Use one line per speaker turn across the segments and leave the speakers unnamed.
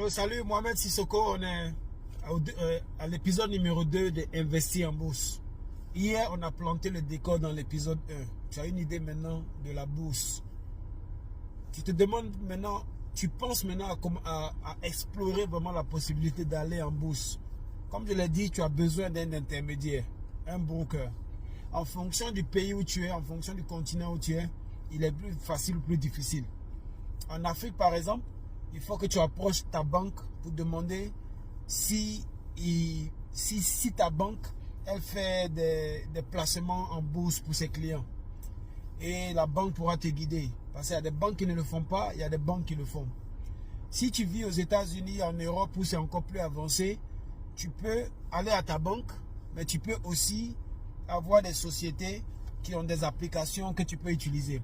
Alors, salut, Mohamed Sissoko, on est à l'épisode numéro 2 de Investir en bourse. Hier, on a planté le décor dans l'épisode 1. Tu as une idée maintenant de la bourse. Tu te demandes maintenant, tu penses maintenant à explorer vraiment la possibilité d'aller en bourse. Comme je l'ai dit, tu as besoin d'un intermédiaire, un broker. En fonction du pays où tu es, en fonction du continent où tu es, il est plus facile ou plus difficile. En Afrique, par exemple, il faut que tu approches ta banque pour demander si ta banque elle fait des placements en bourse pour ses clients. Et la banque pourra te guider. Parce qu'il y a des banques qui ne le font pas, il y a des banques qui le font. Si tu vis aux États-Unis, en Europe, où c'est encore plus avancé, tu peux aller à ta banque, mais tu peux aussi avoir des sociétés qui ont des applications que tu peux utiliser.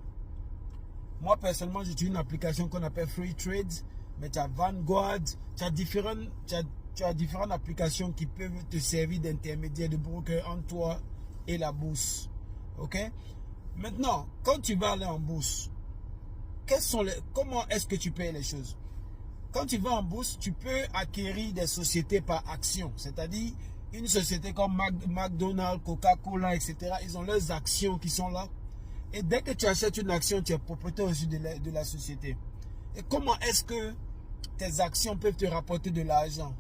Moi, personnellement, j'utilise une application qu'on appelle Free Trade, mais tu as Vanguard, tu as différentes applications qui peuvent te servir d'intermédiaire, de broker entre toi et la bourse. Ok? Maintenant, quand tu vas aller en bourse, comment est-ce que tu payes les choses? Quand tu vas en bourse, tu peux acquérir des sociétés par action, c'est-à-dire une société comme McDonald's, Coca-Cola, etc. Ils ont leurs actions qui sont là. Et dès que tu achètes une action, tu es propriétaire aussi de la société. Et comment est-ce que tes actions peuvent te rapporter de l'argent?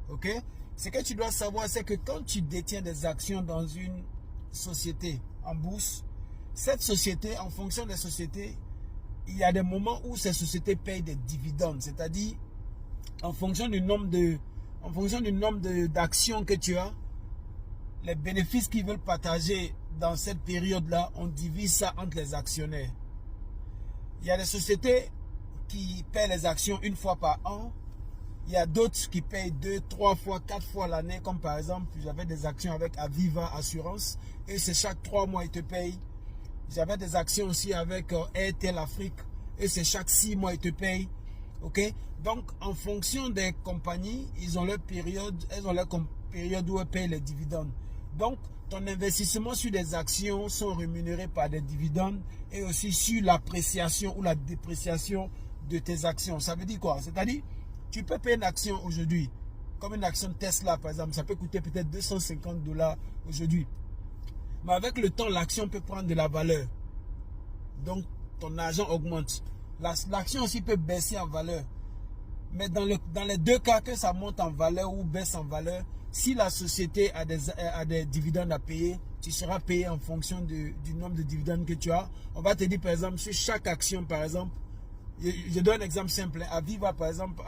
Ok? Ce que tu dois savoir, c'est que quand tu détiens des actions dans une société en bourse, cette société, en fonction des sociétés, il y a des moments où ces sociétés payent des dividendes. C'est-à-dire, en fonction du nombre d'actions que tu as, les bénéfices qu'ils veulent partager dans cette période-là, on divise ça entre les actionnaires. Il y a des sociétés qui paient les actions une fois par an. Il y a d'autres qui payent 2, 3 fois, 4 fois l'année. Comme par exemple, j'avais des actions avec Aviva Assurance. Et c'est chaque 3 mois, ils te payent. J'avais des actions aussi avec Airtel Afrique. Et c'est chaque 6 mois, ils te payent. Ok? Donc, en fonction des compagnies, elles ont leur période où elles payent les dividendes. Donc, ton investissement sur des actions sont rémunérés par des dividendes et aussi sur l'appréciation ou la dépréciation de tes actions. Ça veut dire quoi? C'est-à-dire, tu peux payer une action aujourd'hui, comme une action Tesla par exemple, ça peut coûter peut-être $250 aujourd'hui. Mais avec le temps, l'action peut prendre de la valeur. Donc, ton argent augmente. L'action aussi peut baisser en valeur. Mais dans les deux cas, que ça monte en valeur ou baisse en valeur, si la société a des dividendes à payer, tu seras payé en fonction du nombre de dividendes que tu as. On va te dire par exemple, sur chaque action par exemple, je donne un exemple simple, Aviva par exemple,